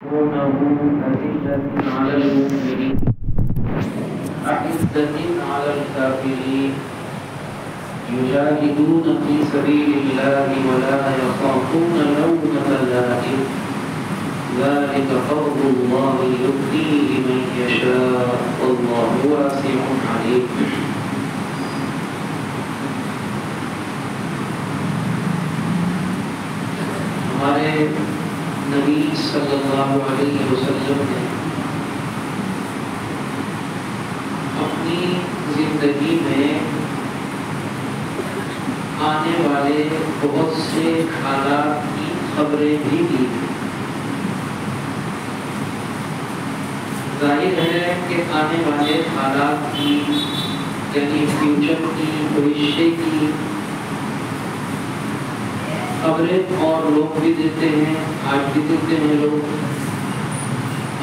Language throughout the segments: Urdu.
أذلة على المؤمنين أعزة على الكافرين يجاهدون في سبيل الله ولا يخافون لومة لائم ذلك فضل الله يؤتيه من يشاء والله واسع عليم. ہمارے نبی صلی اللہ علیہ وسلم نے اپنی زندگی میں آنے والے بہت سے حالات کی خبریں بھی دی. ظاہر ہے کہ آنے والے حالات کی یعنی فیوچر کی بھوشیہ کی خبریں اور لوگ بھی دیتے ہیں، آج بھی دیتے ہیں لوگ.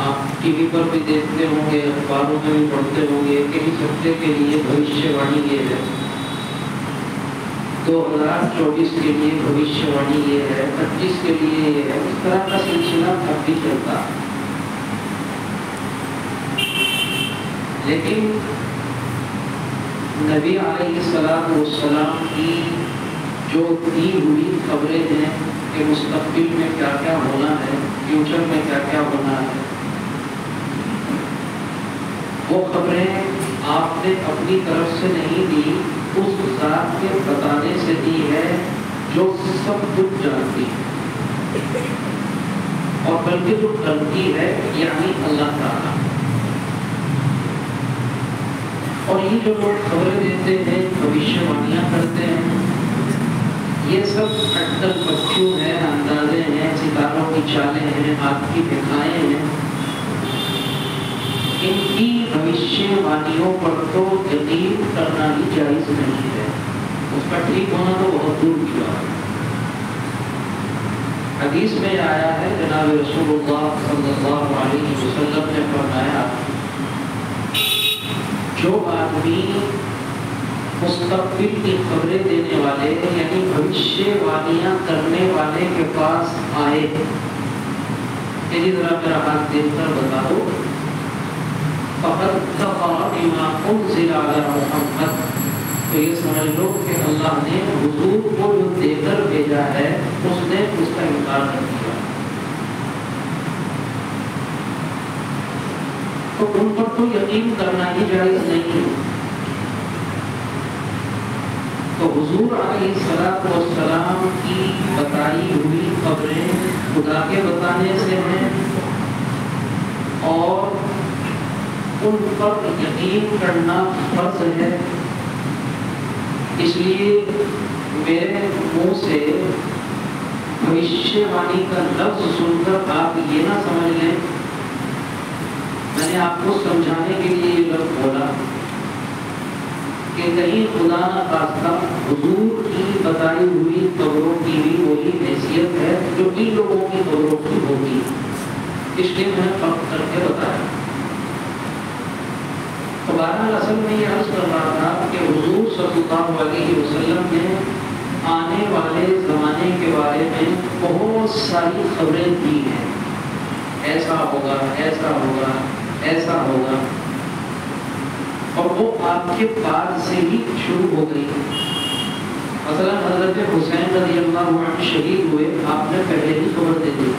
آپ ٹی وی پر بھی دیکھتے ہوں گے، اخباروں میں بھی پڑھتے ہوں گے کہ اس ہفتے کے لیے بھوشیہ وانی یہ ہے، 2024 کے لیے بھوشیہ وانی یہ ہے، 25 کے لیے یہ ہے. اس طرح کا سلسلہ اب بھی چلتا. لیکن نبی علیہ السلام کی جو دی ہوئی خبریں ہیں کہ مستقبل میں کیا کیا ہونا ہے، فیوچر میں کیا کیا ہونا ہے، وہ خبریں آپ نے اپنی طرف سے نہیں دی، اس ذات کے بتانے سے دی ہے جو سب کچھ جانتی ہے اور بلکہ جو کرتی ہے یعنی اللہ تعالیٰ. اور یہ جو لوگ خبریں دیتے ہیں، بھوشیہ وانیاں کرتے ہیں، یہ سب اٹکل پٹیوں ہیں، اندازے ہیں، ستاروں کی چالیں ہیں، آپ کی دکھائیں ہیں. ان کی بھوشیہ وانیوں پر تو یقین کرنا ہی جائز نہیں ہے، اس کا ٹھیک ہونا تو بہت دور کی بات ہے. حدیث میں آیا ہے، جناب رسول اللہ صلی اللہ علیہ وسلم نے فرمایا، جو آدمی مستقبل کی خبریں دینے والے یعنی بھوشیہ وانیاں کرنے والے کے پاس آئے، یعنی ذرا میرا ہاتھ دیکھ کر بتا دو، فقد کفر بما انزل علی محمد، تو یہ سمجھ لو کہ اللہ نے حضور کو جو دے کر بھیجا ہے اس نے اس کا انکار کر دیا. تو ان پر تو یقین کرنا ہی جائز نہیں ہے. تو حضور علیہ السلام کی بتائی ہوئی خبریں خدا کے بتانے سے ہیں اور ان پر یقین کرنا فرض ہے. اس لیے میرے منہ سے بھوشیہ وانی کا لفظ سن کر آپ یہ نہ سمجھ لیں میں نے آپ کو سمجھانے کے لیے یہ لفظ بولا کہ کہیں خدا نہ خواستہ حضور کی بتائی ہوئی خبروں کی بھی وہی حیثیت ہے جو ان لوگوں کی خبروں کی ہوگی. اس لیے میں نے فرق کر کے بتایا. تو بہرحال اصل میں یہ عرض کر رہا تھا کہ حضور صلی اللہ علیہ وسلم نے آنے والے زمانے کے بارے میں بہت ساری خبریں دی ہیں، ایسا ہوگا، ایسا ہوگا، ایسا ہوگا، اور وہ آپ کے بعد سے ہی شروع ہو گئی. مثلا حضرت حسین رضی اللہ عنہ شہید ہوئے، آپ نے پہلے ہی خبر دے دی.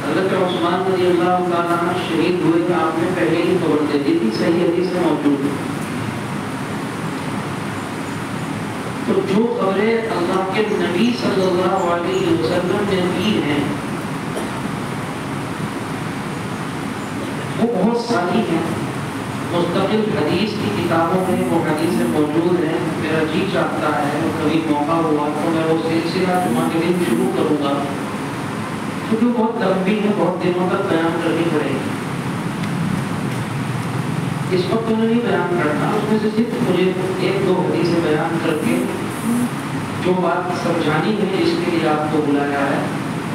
حضرت عثمان رضی اللہ تعالیٰ عنہ شہید ہوئے، آپ نے پہلے ہی خبر دے دی تھی، صحیح حدیث میں موجود ہے. تو جو خبریں اللہ کے نبی صلی اللہ علیہ وسلم نے دی ہیں وہ بہت ساری ہیں. مستقل حدیث کی کتابوں میں وہ حدیثیں موجود ہیں. میرا جی چاہتا ہے کبھی موقع ہوا تو میں وہ سلسلہ جمعہ کے دن شروع کروں گا، کیونکہ بہت لمبی ہے، بہت دنوں تک بیان کرنی پڑے گی. اس وقت میں نہیں بیان کرنا، اس میں سے صرف مجھے ایک دو حدیثیں بیان کر کے جو بات سمجھانی ہے جس کے لیے آپ کو بلایا ہے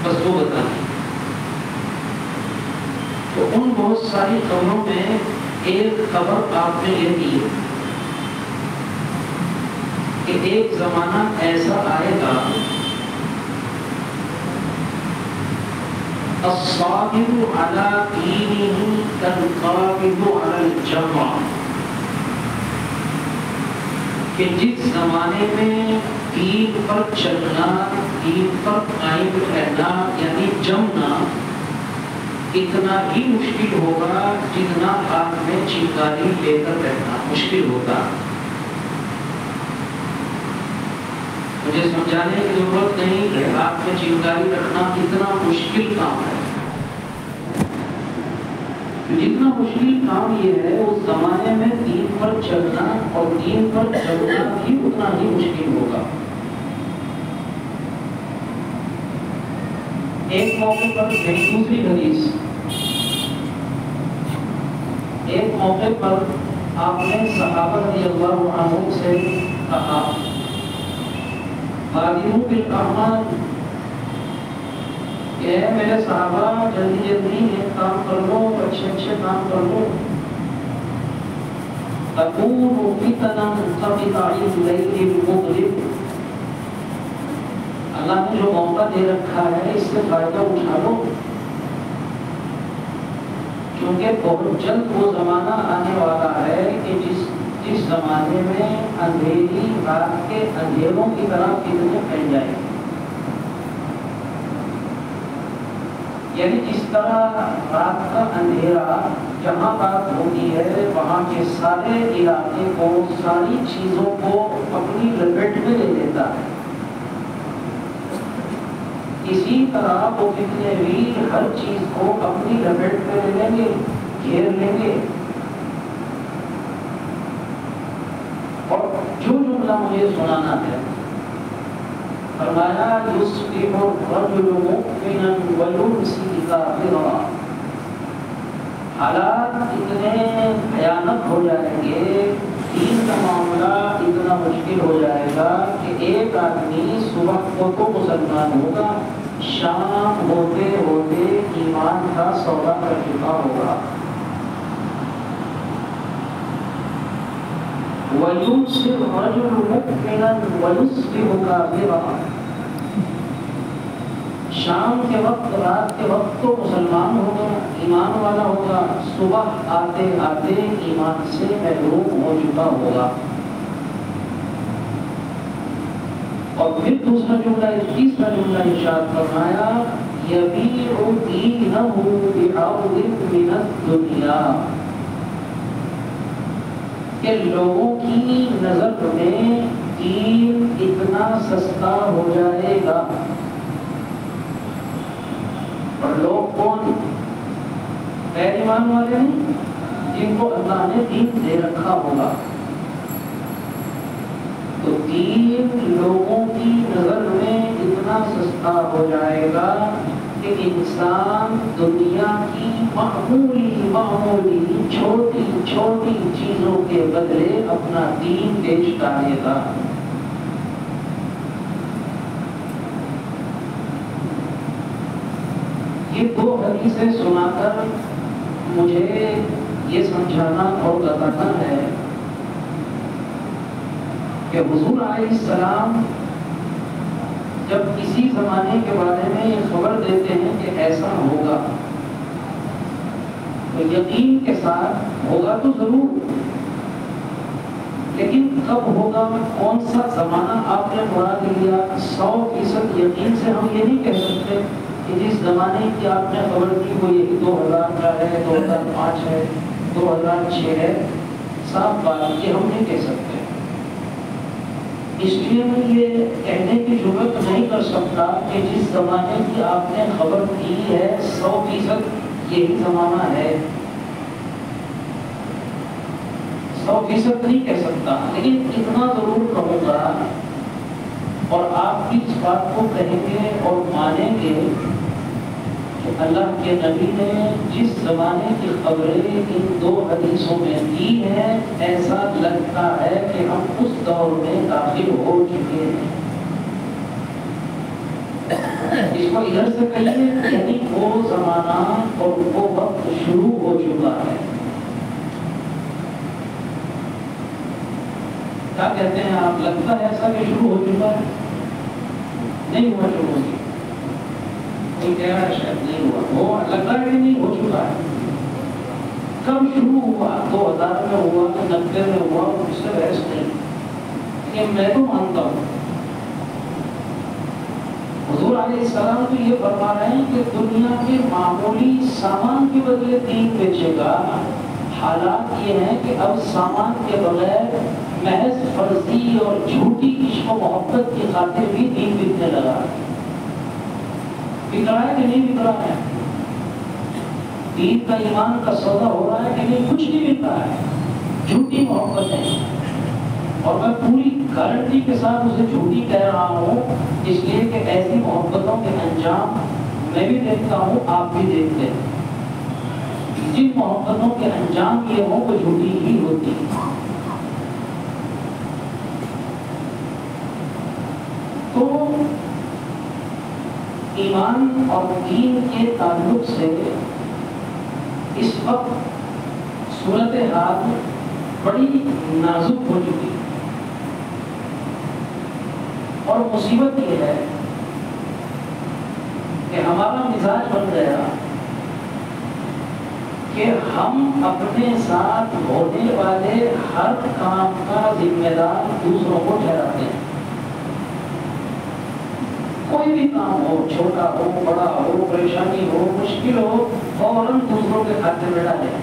بس وہ بتانی. تو ان بہت ساری خبروں میں ایک خبر آپ نے یہ دی کہ ایک زمانہ ایسا آئے گا الصابر على دینہ کالقابض علی الجمع، کہ جس زمانے میں دین پر چلنا، دین پر قائم رہنا یعنی جمنا اتنا ہی مشکل ہوگا جتنا ہاتھ میں چنگاری لے کر رہنا مشکل ہوتا۔ مجھے سمجھانے کی ضرورت نہیں کہ ہاتھ میں چنگاری رکھنا کتنا مشکل کام ہے۔ جتنا مشکل کام یہ ہے اس زمانے میں دین پر چلنا اور دین پر چلنا بھی اتنا ہی مشکل ہوگا۔ ایک موقع پر دوسری حدیث، ایک موقع پر آپ نے صحابہ رضی اللہ عنہم سے کہا بادروا بالاعمال، کہ میرے صحابہ جلدی جلدی ایک کام کر لو، اچھے اچھے کام کر لو۔ تکون فتنا قطع اللیل المظلم، اللہ نے جو موقع دے رکھا ہے اس سے فائدہ اٹھا لو، کیونکہ بہت جلد وہ زمانہ آنے والا ہے کہ جس زمانے میں اندھیری رات کے اندھیروں کی طرح فتنے پھیل جائیں گے۔ یعنی جس طرح رات کا اندھیرا جہاں رات ہوتی ہے وہاں کے سارے علاقے کو، ساری چیزوں کو اپنی لپیٹ میں لے لیتا ہے، اسی طرح وہ فتنے بھی ہر چیز کو اپنی لپیٹ میں لے لیں گے، گھیر لیں گے۔ اور جو جملہ مجھے سنانا ہے، فرمایا یصبح الرجل مؤمنا ویمسی کافرا، حالات اتنے بھیانک ہو جائیں گے، دین کا معاملہ اتنا مشکل ہو جائے گا کہ ایک آدمی صبح کو تو مسلمان ہوگا، شام ہوتے ہوتے ایمان کا سودا کر چکا ہوگا۔ وَيُمْسِي الرَّجُلُ مُؤْمِنًا وَيُصْبِحُ كَافِرًا، شام کے وقت، رات کے وقت تو مسلمان ہوگا، ایمان والا ہوگا، صبح آتے آتے ایمان سے محروم ہو چکا ہوگا۔ اور پھر دوسرا جملہ، تیسرا جملہ ارشاد فرمایا یبیع دینہ بعرض من الدنیا، کہ لوگوں کی نظر میں دین اتنا سستا ہو جائے گا۔ اور لوگ کون؟ غیر ایمان والے نہیں، جن کو اللہ نے دین دے رکھا ہوگا۔ تو دین لوگوں کی نظر میں اتنا سستا ہو جائے گا کہ انسان دنیا کی معمولی چھوٹی چھوٹی چیزوں کے بدلے اپنا دین بیچ ڈالے گا۔ یہ دو حدیثیں سنا کر مجھے یہ سمجھانا اور بتانا ہے کہ حضور علیہ السلام جب کسی زمانے کے بارے میں یہ خبر دیتے ہیں کہ ایسا ہوگا تو یقین کے ساتھ ہوگا تو ضرور، لیکن کب ہوگا، کون سا زمانہ آپ نے مراد لیا، 100% یقین سے ہم یہ نہیں کہہ سکتے کہ جس زمانے کی آپ نے خبر دی وہ یہی 2000 کا ہے، 2005 ہے، 2006 ہے، صاف بات یہ ہم نہیں کہہ سکتے۔ اس لیے میں یہ کہنے کی ضرورت نہیں کر سکتا کہ جس زمانے کی آپ نے خبر دی ہے 100% یہی زمانہ ہے، 100% نہیں کہہ سکتا، لیکن اتنا ضرور کہوں گا اور آپ بھی اس بات کو کہیں گے اور مانیں گے کہ اللہ کے نبی نے جس زمانے کی خبریں ان دو حدیثوں میں دی ہیں ایسا لگتا ہے کہ ہم اس دور میں داخل ہو چکے ہیں۔ اس کو ادھر سے کہیے یعنی وہ زمانہ اور وہ وقت شروع ہو چکا ہے۔ کیا کہتے ہیں آپ؟ لگتا ہے ایسا کہ شروع ہو چکا ہے؟ نہیں ہوا شروع ہو گیا، کوئی کہہ رہا ہے شاید نہیں ہوا، وہ لگتا ہے کہ نہیں ہو چکا ہے۔ کب شروع ہوا؟ 2000 میں ہوا کہ 90 میں ہوا، اس سے بحث نہیں، لیکن میں تو مانتا ہوں حضور علیہ السلام تو یہ فرما رہے ہیں کہ دنیا کے معمولی سامان کے بدلے دین بیچے گا۔ حالات یہ ہیں کہ اب سامان کے بغیر محض فرضی اور جھوٹی عشق و محبت کی خاطر بھی دین بکنے لگا۔ بک رہا ہے کہ نہیں بک رہا ہے؟ دین کا ایمان کا سودا ہو رہا ہے کہ نہیں؟ کچھ نہیں بک رہا ہے، جھوٹی محبت ہے۔ اور میں پوری گارنٹی کے ساتھ اسے جھوٹی کہہ رہا ہوں، اس لیے کہ ایسی محبتوں کے انجام میں بھی دیکھتا ہوں، آپ بھی دیکھتے ہیں۔ جن محبتوں کے انجام یہ ہوں وہ جھوٹی ہی ہوتی ہے۔ تو ایمان اور دین کے تعلق سے اس وقت صورتحال بڑی نازک ہو چکی ہے، اور مصیبت یہ ہے کہ ہمارا مزاج بن گیا کہ ہم اپنے ساتھ ہونے والے ہر کام کا ذمہ دار دوسروں کو ٹھہراتے ہیں۔ کوئی بھی کام ہو، چھوٹا ہو بڑا ہو، پریشانی ہو مشکل ہو، فوراً دوسروں کے کھاتے میں ڈالیں۔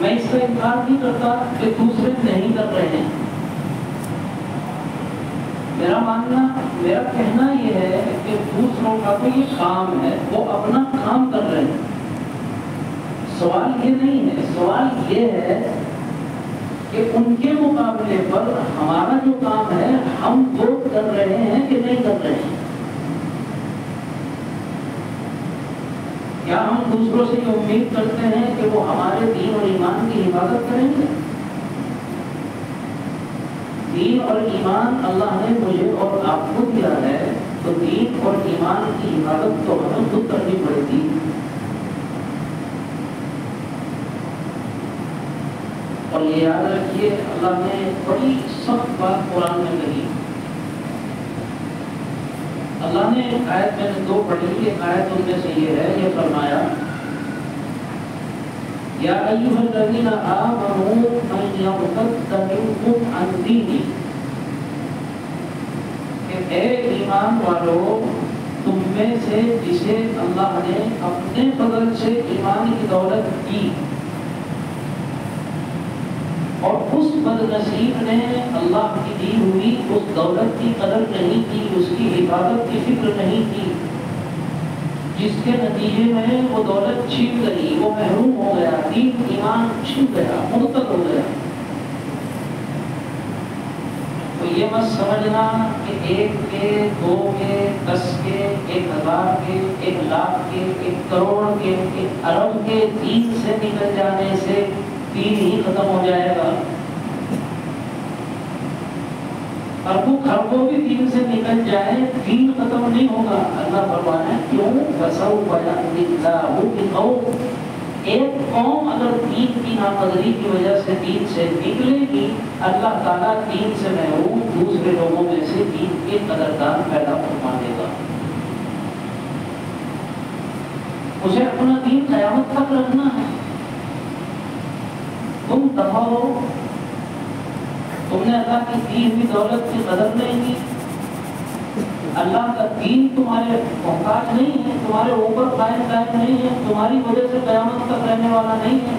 میں اس کا انکار نہیں کرتا کہ دوسرے نہیں کر رہے ہیں، میرا کہنا یہ ہے کہ دوسروں کا تو یہ کام ہے، وہ اپنا کام کر رہے ہیں۔ سوال یہ نہیں ہے، سوال یہ ہے کہ ان کے مقابلے پر ہمارا جو کام ہے ہم وہ کر رہے ہیں کہ نہیں کر رہے ہیں۔ کیا ہم دوسروں سے یہ امید کرتے ہیں کہ وہ ہمارے دین اور ایمان کی حفاظت کریں گے؟ دین اور ایمان اللہ نے مجھے اور آپ کو دیا ہے، تو دین اور ایمان کی حفاظت تو ہمیں خود کرنی پڑے گی۔ اور یہ یاد رکھیے، اللہ نے بڑی سخت بات قرآن میں کہی۔ اللہ نے ایک آیت میں نے 2 پڑھی، ایک آیت ان میں سے یہ ہے، یہ فرمایا یا ایھا الذین آمنوا من یرتد منکم عن دینہ، کہ اے ایمان والو تم میں سے جسے اللہ نے اپنے فضل سے ایمان کی دولت دی اور اس بدنصیب نے اللہ کی دی ہوئی اس دولت کی قدر نہیں کی، اس کی حفاظت کی فکر نہیں کی، جس کے نتیجے میں وہ دولت چھن گئی، وہ محروم ہو گیا، دین ایمان چھن گیا، مرتد ہو گیا۔ تو یہ مت سمجھنا کہ 1 کے 2 کے 10 کے 1000 کے 1 لاکھ کے 1 کروڑ کے 1 ارب کے دین سے نکل جانے سے دین ہی ختم ہو جائے گا۔ اربوں خربوں بھی دین سے نکل جائے، دین ختم نہیں ہوگا۔ اللہ فرمانا ہے کیوں؟ وَسَوْفَ يَأْتِي اللَّهُ بِقَوْمٍ، ایک قوم اگر دین کی ناقدری کی وجہ سے دین سے نکلے گی، اللہ تعالیٰ دین سے محروم دوسرے لوگوں میں سے دین کے قدردان پیدا فرما دے گا۔ اسے اپنا دین قیامت تک رکھنا ہے۔ تم دفع ہو، تم نے اللہ کی دی ہوئی دولت کی قدر نہیں کی، اللہ کا دین تمہارے محتاج نہیں ہے، تمہارے اوپر قائم نہیں ہے، تمہاری وجہ سے قیامت تک رہنے والا نہیں ہے۔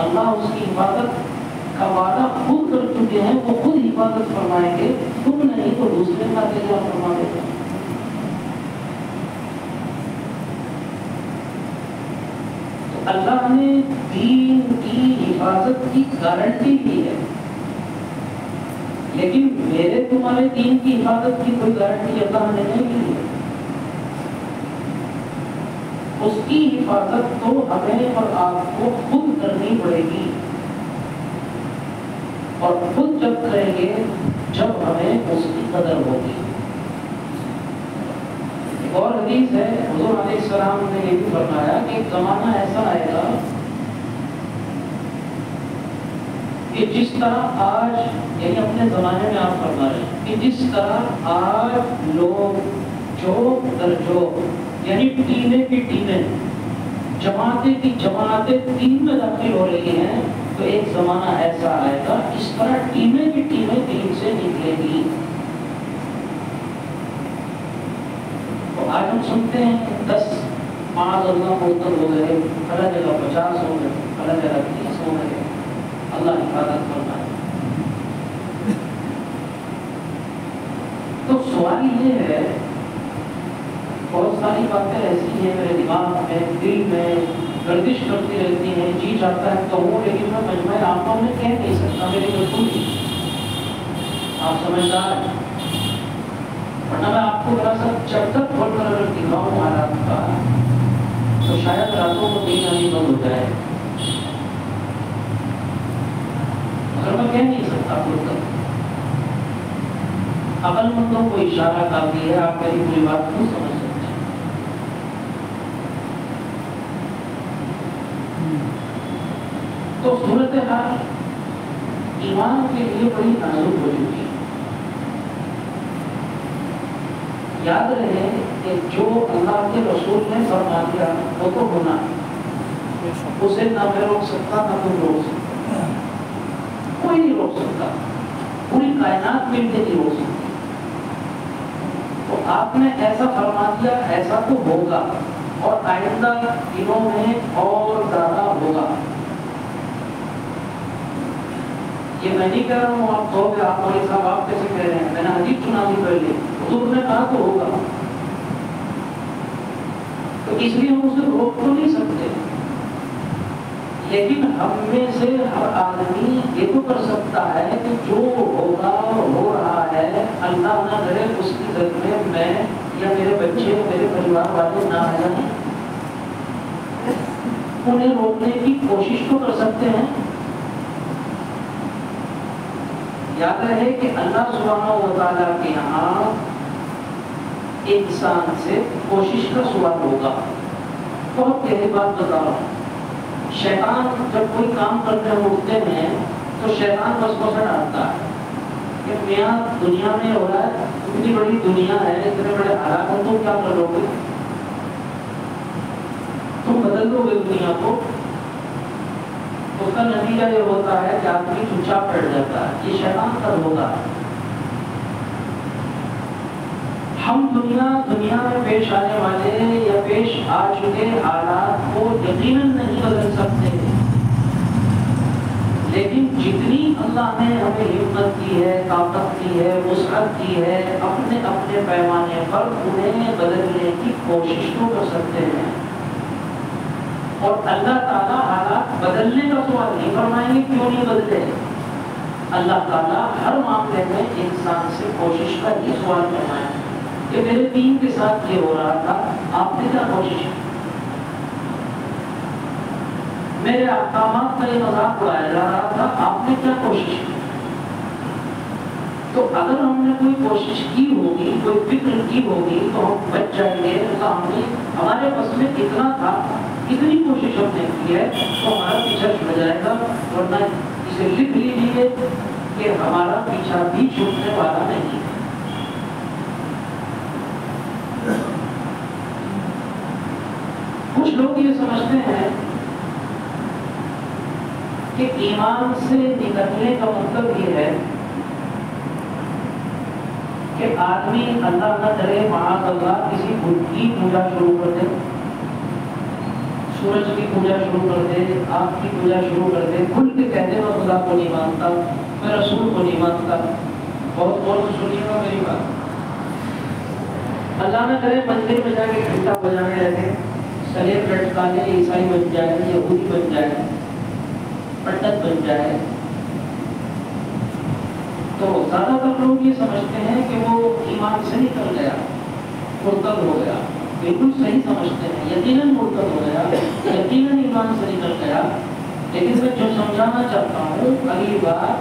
اللہ اس کی حفاظت کا وعدہ خود کر چکے ہیں، وہ خود حفاظت فرمائیں گے، تم نہیں تو دوسرے کا تیار فرما دے گا۔ تو اللہ نے دین کی حفاظت کی گارنٹی دی ہے، لیکن میرے تمہارے دین کی حفاظت کی کوئی گارنٹی اللہ نے نہیں دی ہے۔ اس کی حفاظت تو ہمیں اور آپ کو خود کرنی پڑے گی، اور خود جب کریں گے جب ہمیں اس کی قدر ہوگی۔ ایک اور حدیث ہے، حضور علیہ السلام نے یہ بھی فرمایا کہ ایک زمانہ ایسا آئے گا کہ جس طرح آج، یعنی اپنے زمانے میں آپ فرما رہے ہیں کہ جس طرح آج لوگ جوک در جوک، یعنی ٹیمیں کی ٹیمیں، جماعتیں کی جماعتیں دین میں داخل ہو رہی ہیں، تو ایک زمانہ ایسا آئے گا اس طرح ٹیمیں کی ٹیمیں دین سے نکلے گی۔ تو آج ہم سنتے ہیں 10 معاذ اللہ مرتد ہو گئے، فلاں جگہ 50 ہو گئے، فلاں جگہ 30 ہو گئے، اللہ حفاظت فرمائے۔ تو سوال یہ ہے، بہت ساری باتیں ایسی ہیں میرے دماغ میں، دل میں گردش کرتی رہتی ہیں، جی چاہتا ہے کہوں لیکن میں مجمع عاموں میں کہہ نہیں سکتا، میری مجبوری۔ آپ سمجھدار ہیں، ورنہ میں آپ کو ذرا سا چیپٹر کھول کر اگر دکھاؤں حالات کا تو شاید راتوں کو نیند آنی بند ہو جائے، مگر میں کہہ نہیں سکتا کھول کر۔ عقل مندوں کو اشارہ کافی ہے، آپ میری پوری بات نہیں سمجھ سکتے۔ تو صورتحال ایمان کے لیے بڑی نازک ہو چکی ہے۔ یاد رہے کہ جو اللہ کے رسول نے فرما دیا وہ تو ہونا ہے، اسے نہ میں روک سکتا نہ تم روک سکتا، کوئی نہیں روک سکتا، پوری کائنات مل کے نہیں روک سکتی۔ تو آپ نے ایسا فرما دیا، ایسا تو ہوگا، اور آئندہ دنوں میں اور زیادہ ہوگا۔ یہ میں نہیں کہہ رہا ہوں آپ کہو گے آپ مولوی صاحب آپ کیسے کہہ رہے ہیں، میں نے حدیث سنا دی پہلے، حضور نے کہا تو ہوگا، تو اس لیے ہم اسے روک تو نہیں سکتے، لیکن ہم میں سے ہر آدمی یہ تو کر سکتا ہے کہ جو ہوگا ہو رہا ہے، اللہ نہ کرے اس کی زد میں یا میرے بچے میرے پریوار والے نہ آ جائیں، انہیں روکنے کی کوشش تو کر سکتے ہیں۔ یاد رہے کہ اللہ سبحانہ و تعالیٰ کے یہاں انسان سے کوشش کا سوال ہوگا۔ بہت گہری بات بتا رہا ہوں، شیطان جب کوئی کام کرتے اٹھتے ہیں تو شیطان وسوسہ ڈالتا ہے کہ میاں دنیا میں ہو رہا ہے، اتنی بڑی دنیا ہے، اتنے بڑے حالات ہیں، تم کیا کر لو گے؟ تم بدل دو گے دنیا کو؟ اس کا نتیجہ یہ ہوتا ہے کہ آدمی چپ چاپ بیٹھ جاتا ہے، یہ شیطان کا دھوکہ ہے۔ ہم دنیا میں پیش آنے والے یا پیش آ چکے حالات کو یقیناً نہیں بدل سکتے، لیکن جتنی اللہ نے ہمیں ہمت کی ہے، طاقت کی ہے، وسعت کی ہے، اپنے اپنے پیمانے پر انہیں بدلنے کی کوشش تو کر سکتے ہیں۔ اور اللہ تعالیٰ حالات بدلنے کا سوال نہیں فرمائیں گے کیوں نہیں بدلے، اللہ تعالیٰ ہر معاملے میں انسان سے کوشش کا یہ سوال فرمائیں گے کہ میرے دین کے ساتھ یہ ہو رہا تھا، آپ نے کیا کوشش کی؟ میرے احکامات کا یہ مذاق اڑایا جا رہا تھا، آپ نے کیا کوشش کی؟ تو اگر ہم نے کوئی کوشش کی ہوگی، کوئی فکر کی ہوگی تو ہم بچ جائیں گے۔ ہمارے بس میں اتنا تھا، اتنی کوشش ہم نے کی ہے تو ہمارا پیچھا چھوٹ جائے گا، ورنہ اسے لکھ لیجیے کہ ہمارا پیچھا بھی چھوٹنے والا نہیں ہے۔ کچھ لوگ یہ سمجھتے ہیں کہ ایمان سے نکلنے کا مطلب یہ ہے کہ آدمی اللہ نہ کرے معاذ اللہ کسی بت کی پوجا شروع کر دے، سورج کی پوجا شروع کر دے، آگ کی پوجا شروع کر دے، کھل کے کہتے میں خدا کو نہیں مانتا، میں رسول کو نہیں مانتا۔ بہت غور سے سنیے گا میری بات، اللہ نہ کرے مندر میں جا کے گھنٹا بجانے لگے، سلیب لٹکانے، عیسائی بن جائے، یہودی بن جائے، پنڈت بن جائے، تو زیادہ تر لوگ یہ سمجھتے ہیں کہ وہ ایمان سے نکل گیا، مرتد ہو گیا۔ بالکل صحیح سمجھتے ہیں، یقیناً مرتد ہو گیا، یقیناً ایمان سے نکل گیا، لیکن میں جو سمجھانا چاہتا ہوں اگلی بار،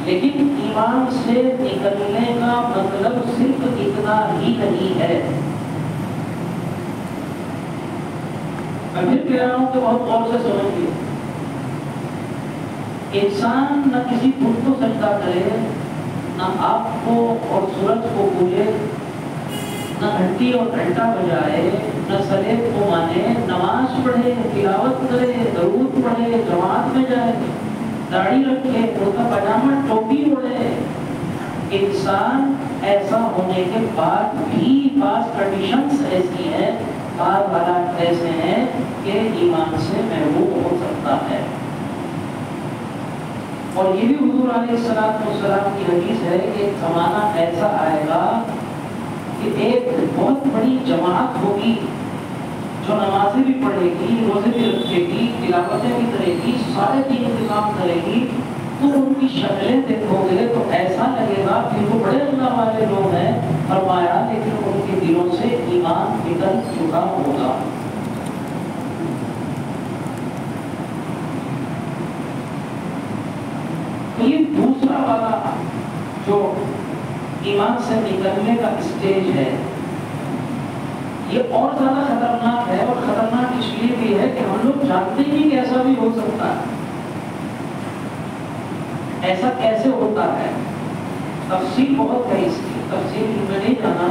لیکن ایمان سے نکلنے کا مطلب صرف اتنا ہی نہیں ہے۔ میں پھر کہہ رہا ہوں کہ بہت غور سے سمجھیے، انسان نہ کسی بت کو سجدہ کرے، نہ آپ کو اور سورج کو پوجے، نہ گھنٹی اور گھنٹہ بجائے، نہ سلیب کو مانے، نماز پڑھے، تلاوت کرے، درود پڑھے، جماعت میں جائے، داڑھی رکھے، کرتا پاجامہ ٹوپی اوڑھے، انسان ایسا ہونے کے بعد بھی بعض کنڈیشنز ایسی ہیں، بعض حالات ایسے ہیں کہ ایمان سے محروم ہو سکتا ہے۔ اور یہ بھی حضور علیہ السلام کی حدیث ہے کہ ایک زمانہ ایسا آئے گا کہ ایک بہت بڑی جماعت ہوگی جو نمازیں بھی پڑھے گی، روزے بھی رکھے گی، تلاوتیں بھی کرے گی، سارے دین کے کام کرے گی، تو ان کی شکلیں دیکھو گے تو ایسا لگے گا کہ وہ بڑے اللہ والے لوگ ہیں، فرمایا لیکن ان کے دلوں سے ایمان نکل چکا ہوگا۔ یہ دوسرا والا جو ایمان سے نکلنے کا اسٹیج ہے، یہ اور زیادہ خطرناک ہے، اور خطرناک اس لیے بھی ہے کہ ہم لوگ جانتے ہی کہ ایسا بھی ہو سکتا ہے۔ ایسا کیسے ہوتا ہے؟ تفصیل بہت ہے اس کی، تفصیل میں نہیں جانا۔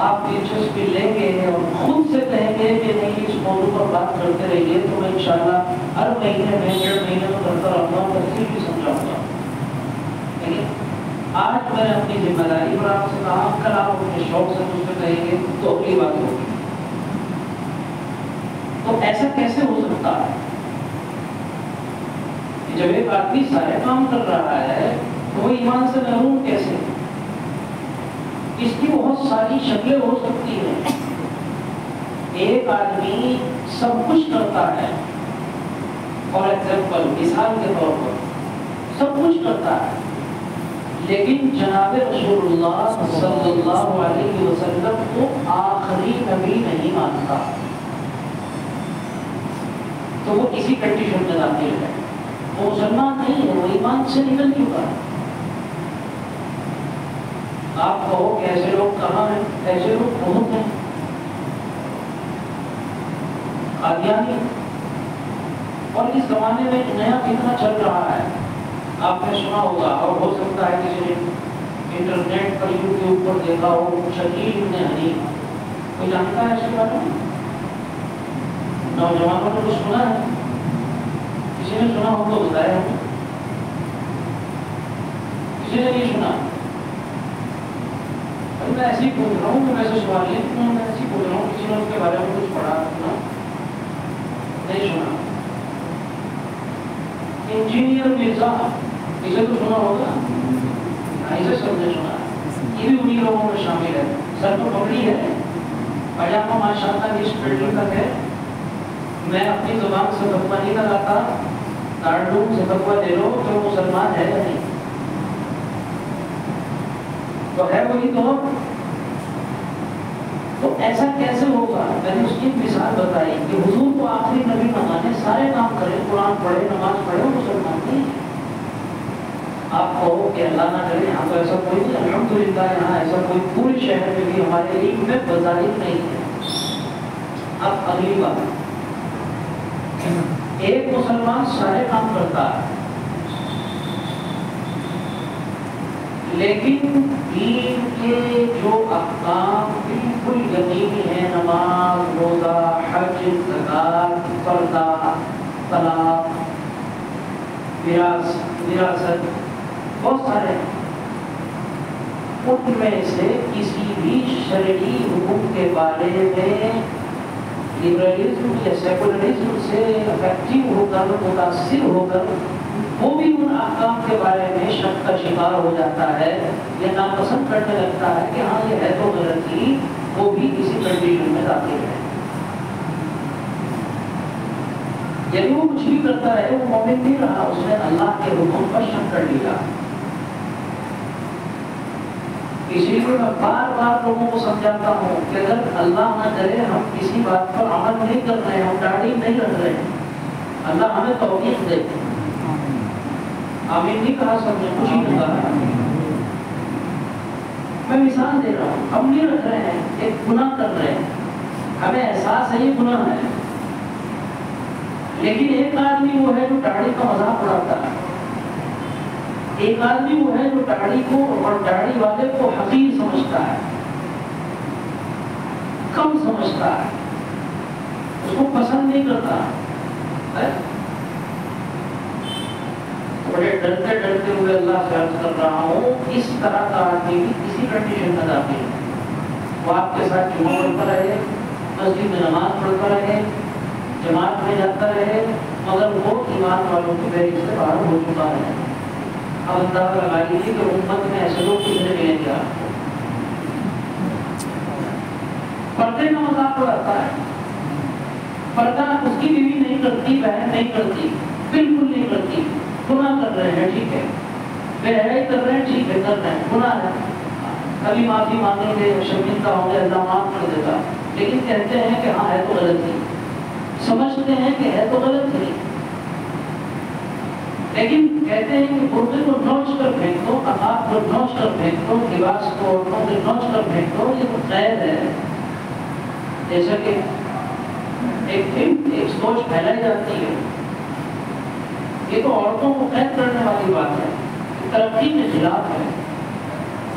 آپ دلچسپی لیں گے اور خود سے کہیں گے کہ نہیں اس موضوع پر بات کرتے رہیے تو میں انشاءاللہ ہر مہینے میں 1.5 مہینے میں کرتا رہوں گا، تفصیل بھی سمجھاؤں گا۔ لیکن آج میں نے اپنی ذمہ داری پر آپ سے کہا، کل آپ اپنے شوق سے مجھ سے کہیں گے تو اگلی بات ہوگی۔ تو ایسا کیسے ہو سکتا ہے؟ جب ایک آدمی سارے کام کر رہا ہے تو وہ ایمان سے محروم کیسے؟ اس کی بہت ساری شکلیں ہو سکتی ہیں۔ ایک آدمی سب کچھ کرتا ہے، فار ایگزامپل مثال کے طور پر سب کچھ کرتا ہے، لیکن جناب رسول اللہ صلی اللہ علیہ وسلم کو آخری نبی نہیں مانتا، تو وہ کسی کنڈیشن میں داخل ہے، وہ مسلمان نہیں ہے، وہ ایمان سے نکل چکا ہے۔ آپ کہو کہ ایسے لوگ کہاں ہیں؟ ایسے لوگ بہت ہیں۔ قادیانی، اور اس زمانے میں نیا فتنہ چل رہا ہے، آپ نے سنا ہوگا، اور ہو سکتا ہے کسی نے انٹرنیٹ پر یوٹیوب پر دیکھا ہو، شکیل بن حنیف، کوئی جانتا ہے اس کے بارے میں؟ نوجوانوں نے تو سنا ہے، کسی نے سنا ہو تو بتایا ہمیں، کسی نے نہیں سنا؟ میں ایسے ہی پوچھ رہا ہوں، میں ایسے سوال میں ایسے ہی پوچھ رہا ہوں، کسی نے اس کے بارے میں کچھ پڑھا سنا؟ نہیں سنا؟ انجینئر مرزا، اسے تو سنا ہوگا، اسے سب نے سنا، یہ بھی انہیں لوگوں میں شامل ہے۔ سر تو پکڑی ہے، پاجامہ ماشاء اللہ اس بلڈنگ تک ہے، میں اپنی زبان سے فتویٰ نہیں لگاتا، دارالعلوم سے فتویٰ دے لو کہ وہ مسلمان ہے یا نہیں، تو ہے وہی تو ایسا کیسے ہوگا؟ میں نے اس کی مثال بتائی کہ حضور کو آخری نبی نہ مانے، سارے کام کرے، قرآن پڑھے، نماز پڑھے، وہ مسلمان نہیں ہے۔ آپ کہو کہ اللہ نہ کرے یہاں تو ایسا کوئی نہیں، الحمدللہ یہاں ایسا کوئی پورے شہر میں بھی ہمارے علم میں بظاہر نہیں ہے۔ اب اگلی بات، ایک مسلمان سارے کام کرتا ہے لیکن دین کے جو احکام بالکل یقینی ہیں، نماز، روزہ، حج، زکات، پردہ، طلاق، وراثت، بہت سارے، ان میں سے کسی بھی شرعی حکم کے بارے میں لبرلزم یا سیکولرزم سے افیکٹو ہو کر، متاثر ہو کر وہ بھی ان احکام کے بارے میں شک کا شکار ہو جاتا ہے یا ناپسند کرنے لگتا ہے کہ ہاں یہ ہے تو غلطی، وہ بھی کسی کنڈیشن میں داخل ہے۔ یعنی وہ کچھ بھی کرتا رہے، وہ مومن نہیں رہا، اس نے اللہ کے حکم پر شک کر لیا۔ اسی لیے میں بار بار لوگوں کو سمجھاتا ہوں کہ اگر اللہ نہ کرے ہم کسی بات پر عمل نہیں کر رہے ہیں، ہم داڑھی نہیں رکھ رہے ہیں، اللہ ہمیں توفیق دے۔ آمین نہیں کہا سب نے، خوشی نہیں کہا۔ میں مثال دے رہا ہوں، ہم نہیں رکھ رہے ہیں، ایک گناہ کر رہے ہیں، ہمیں احساس ہے یہ گناہ ہے، لیکن ایک آدمی وہ ہے جو داڑھی کا مذاق اڑاتا ہے، ایک آدمی وہ ہے جو داڑھی کو اور داڑھی والے کو حقیر سمجھتا ہے، کم سمجھتا ہے، اس کو پسند نہیں کرتا. بڑے ڈرتے ہوئے اللہ سے عرض کر رہا ہوں، اس طرح کا آدمی بھی کسی کنڈیشن میں داخل ہے. وہ آپ کے ساتھ جمعہ پڑھتا رہے، مسجد میں نماز پڑھتا رہے، جماعت میں جاتا رہے، مگر وہ ایمان والوں کی فہرست سے باہر ہو چکا ہے. اب اندازہ لگا لیجیے کہ امت میں ایسے لوگ کتنے ملیں گے. پردے کا مذاق اڑاتا ہے، پردہ اس کی بیوی نہیں کرتی، بہن نہیں کرتی، بالکل نہیں کرتی. گناہ کر رہے ہیں، ٹھیک ہے، بے حیائی کر رہے ہیں، ٹھیک ہے، کر رہے ہیں، گناہ ہے. کبھی معافی مانگیں گے، شرمندہ ہوں گے، اللہ معاف کر دے گا. لیکن کہتے ہیں کہ ہاں ہے تو غلط ہی، سمجھتے ہیں کہ ہے تو غلط ہی، لیکن کہتے ہیں کہ برقعے کو نوچ کر پھینک دو، عقاب کو نوچ کر پھینک دو، لباس کو عورتوں سے نوچ کر پھینک دو، یہ تو قید ہے. جیسا کہ ایک سوچ پھیلائی جاتی ہے، یہ تو عورتوں کو قید کرنے والی بات ہے، ترقی کے خلاف ہے،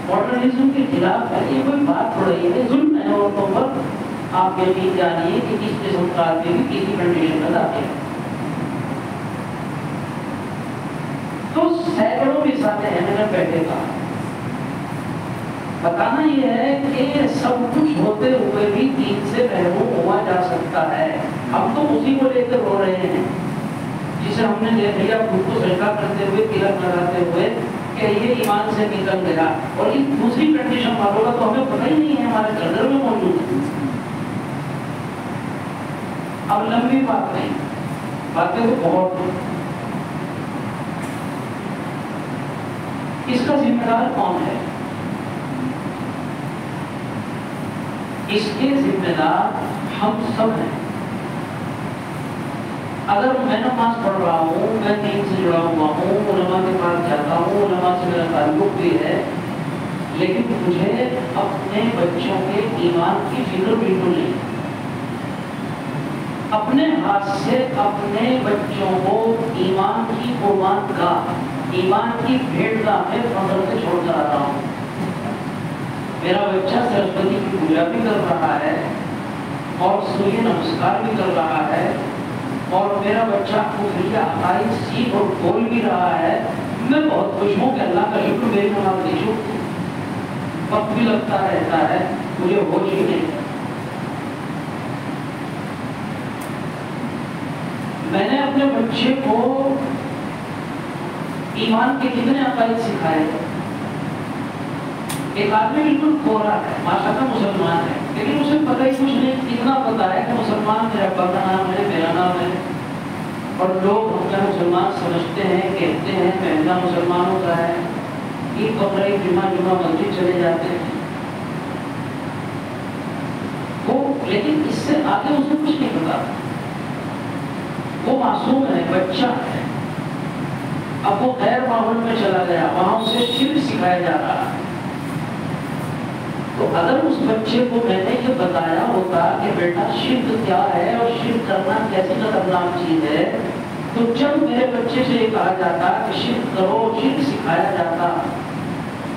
ماڈرنزم کے خلاف ہے. یہ کوئی بات ہو رہی ہے، ظلم ہے عورتوں پر. آپ یقین جانیے کہ اس قسم کا آدمی بھی کسی کنڈیشن میں داخل ہے. تو سینکڑوں مثالیں ہیں میرے بیٹے کا. بتانا یہ ہے کہ سب کچھ ہوتے ہوئے بھی دین سے محروم ہوا جا سکتا ہے. ہم تو اسی کو لے کر رو رہے ہیں جسے ہم نے دیکھ لیا خود کو سجدہ کرتے ہوئے، تلک لگاتے ہوئے، کہ یہ ایمان سے نکل گیا. اور اس دوسری کنڈیشن والوں کا تو ہمیں پتہ ہی نہیں ہے، ہمارے گھر میں موجود ہے. اب لمبی بات نہیں، باتیں تو بہت ہیں. اس کا ذمہ دار کون ہے؟ اس کے ذمہ دار ہم سب ہیں. اگر میں نماز پڑھ رہا ہوں، میں دین سے جڑا ہوا ہوں، علماء کے پاس جاتا ہوں، علماء سے میرا تعلق بھی ہے، لیکن مجھے اپنے بچوں کے ایمان کی فکر بالکل نہیں. اپنے ہاتھ سے اپنے بچوں کو ایمان کی قربان گاہ، ایمان کی بھیٹ گاہ میں فخر سے چھوڑ کر آ رہا ہوں. میرا بچہ سرسوتی کی پوجا بھی کر رہا ہے اور سوریہ نمسکار بھی کر رہا ہے، اور میرا بچہ کفریہ عقائد سیکھ اور بول بھی رہا ہے. میں بہت خوش ہوں کہ اللہ کا شکر میری نماز نہیں چھوٹتی. وقت بھی لگتا رہتا ہے، مجھے ہوش ہی نہیں. میں نے اپنے بچے کو ایمان کے کتنے عقائد سکھائے. ایک آدمی بالکل کورا ہے، ماشاءاللہ مسلمان ہے، لیکن اسے پتہ ہی کچھ نہیں. اتنا پتا ہے کہ مسلمان میرے ابا کا نام ہے، میرا نام ہے، اور لوگ ہمیں مسلمان سمجھتے ہیں، کہتے ہیں مہنگا مسلمانوں کا ہے. عید بقرعید جمعہ مسجد چلے جاتے ہیں وہ، لیکن اس سے آگے اسے کچھ نہیں پتا. وہ معصوم ہے، بچہ ہے. اب وہ غیر ماحول میں چلا گیا، وہاں اسے شرک سکھایا جا رہا ہے. تو اگر اس بچے کو میں نے یہ بتایا ہوتا کہ بیٹا شرک کیا ہے اور شرک کرنا کیسی خطرناک چیز ہے، تو جب میرے بچے سے یہ کہا جاتا کہ شرک کرو، شرک سکھایا جاتا،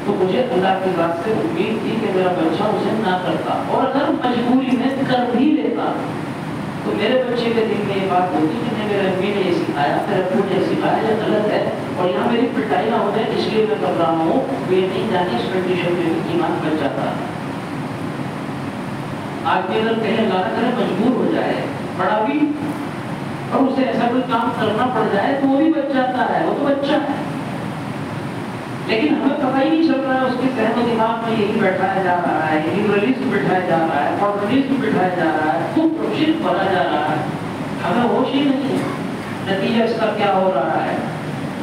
تو مجھے اللہ کی بات سے امید تھی کہ میرا بچہ اسے نہ کرتا. اور اگر مجبوری میں کر بھی لیتا تو میرے بچے کے دل میں یہ بات ہوتی کہ نہیں، میرے امی نے یہ سکھایا، میرے ابو نے یہ سکھایا، یہ غلط ہے، اور یہاں میری پٹائی نہ ہو جائے اس لیے میں کر رہا ہوں. وہ یہ نہیں جاتی اس کنڈیشن میں بھی ایمان بچ جاتا. آدمی اگر کہیں اللہ نہ کرے مجبور ہو جائے، بڑا بھی، اور اسے ایسا کوئی کام کرنا پڑ جائے تو وہ بھی بچ جاتا ہے، وہ تو بچہ ہے. لیکن ہمیں پتہ ہی نہیں چل رہا ہے، اس کے ذہن و دماغ میں یہی بیٹھایا جا رہا ہے، لبرلزم بٹھایا جا رہا ہے، ماڈرنزم بٹھایا جا رہا ہے، خوب شرک بنا جا رہا ہے. ہمیں ہوش ہی نہیں ہے. نتیجہ اس کا کیا ہو رہا ہے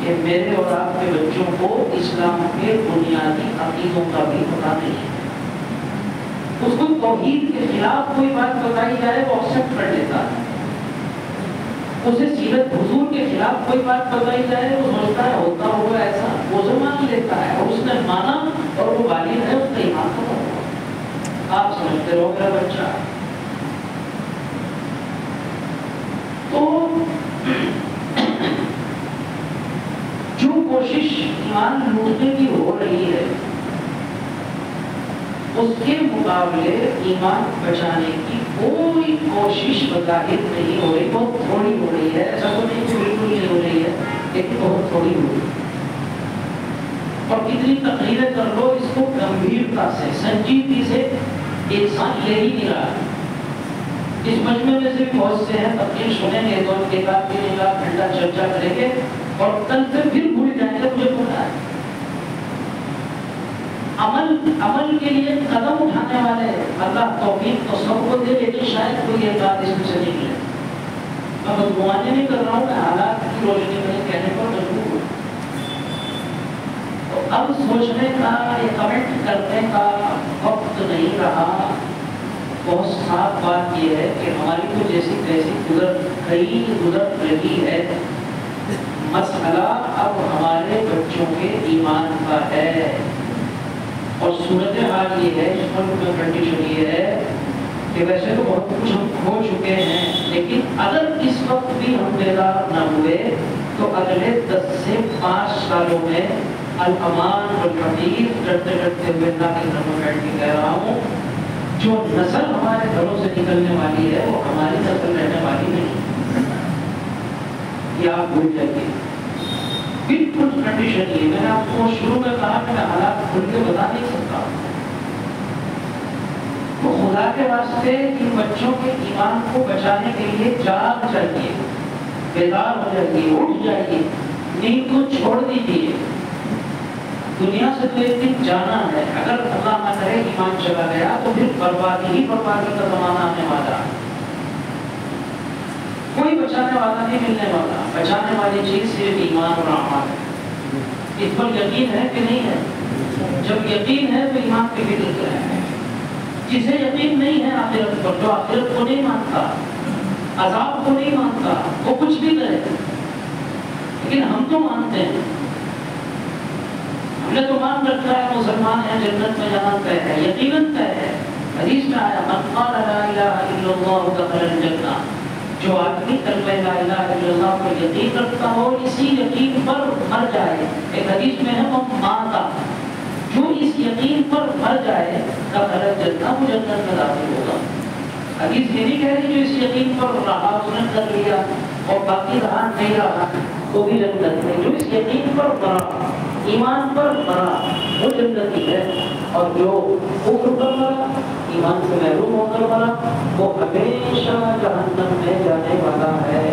کہ میرے اور آپ کے بچوں کو اسلام کے بنیادی عقیدوں کا بھی پتہ نہیں ہے. اس کو توحید کے خلاف کوئی بات بتائی جائے وہ ایکسپٹ کر لیتا ہے. اسے سیرت حضور کے خلاف کوئی بات بتائی جائے وہ سمجھتا ہے ہوتا ہوگا ایسا، وہ مان لیتا ہے، اور اس نے مانا اور وہ والد ہے، اس کا ایمان تو ہوگا. آپ سمجھتے رہو میرا بچہ. تو جو کوشش ایمان لوٹنے کی ہو رہی ہے اس کے مقابلے ایمان بچانے کی کوئی کوشش بظاہر نہیں ہو رہی، بہت تھوڑی ہو رہی ہے. ایسا تو نہیں کہ بالکل نہیں ہو رہی ہے، لیکن بہت تھوڑی ہو رہی ہے. اور کتنی تقریریں کر لو، اس کو گمبھیرتا سے، سنجیدگی سے انسان لے ہی نہیں رہا. اس مجمع میں سے بھی بہت سے ہیں، تقریر سنیں گے تو ایک آدھ گھنٹہ چرچا کریں گے اور کل سے پھر بھول جائیں گے مجھے بولا ہے. عمل کے لیے قدم اٹھانے والے اللہ توفیق تو سب کو دے، لیکن شاید کوئی ایک بات اس میں سے نکلے. میں بدگمانی نہیں کر رہا ہوں، میں حالات کی روشنی میں کہنے پر مجبور ہوں. تو اب سوچنے کا، یہ کمنٹ کرنے کا وقت نہیں رہا. بہت صاف بات یہ ہے کہ ہماری تو جیسی تیسی گزر رہی ہے. مسئلہ اب ہمارے بچوں کے ایمان کا ہے. اور صورتحال یہ ہے، اس ملک میں کنڈیشن یہ ہے کہ ویسے تو بہت کچھ ہم کھو چکے ہیں، لیکن اگر اس وقت بھی ہم بیدار نہ ہوئے تو اگلے 10 سے 5 سالوں میں الامان والحدیث ڈرتے ڈرتے ہوئے اللہ کے گھر میں بیٹھ کے کہہ رہا ہوں، جو نسل ہمارے گھروں سے نکلنے والی ہے وہ ہماری نسل رہنے والی نہیں. یہ آپ بھول جائیے. بالکل کنڈیشن یہ، میں نے آپ کو شروع میں کہا کہ میں حالات کھل کے بتا نہیں سکتا. تو خدا کے واسطے ان بچوں کے ایمان کو بچانے کے لیے جاگ چاہیے، بیدار ہو جائیے، اٹھ جائیے، نیند کو چھوڑ دیجیے. دنیا سے تو ایک دن جانا ہے. اگر اللہ نہ کرے ایمان چلا گیا تو پھر بربادی ہی بربادی کا زمانہ آنے والا. کوئی بچانے والا نہیں ملنے والا. بچانے والی چیز صرف ایمان اور اعمال ہے. اس پر یقین ہے کہ نہیں ہے؟ جب یقین ہے تو ایمان کی فکر کریں. جسے یقین نہیں ہے آخرت پر، جو آخرت کو نہیں مانتا، عذاب کو نہیں مانتا، وہ کچھ بھی کرے. لیکن ہم تو مانتے ہیں. ہم نے تو مان رکھا ہے مسلمان ہیں، جنت میں جانا طے ہے، یقیناً طے ہے. حدیث میں آیا من قال لا الہ الا اللہ دخل الجنہ. جو آدمی کلمہ لا الہ الا اللہ پر یقین رکھتا ہو، اسی یقین پر مر جائے. ایک حدیث میں ہے وہ ماتا، جو اس یقین پر مر جائے دخل الجنہ، وہ جنت میں داخل ہوگا. حدیث یہ نہیں کہہ رہی جو اس یقین پر رہا اس نے کر لیا اور باقی رہا نہیں رہا تو بھی جنت میں. جو اس یقین پر مرا، ایمان پر مرا، وہ جنتی ہے. اور جو کفر پر مرا، ایمان سے محروم ہو کر مرا، وہ ہمیشہ جہنم میں جانے والا ہے.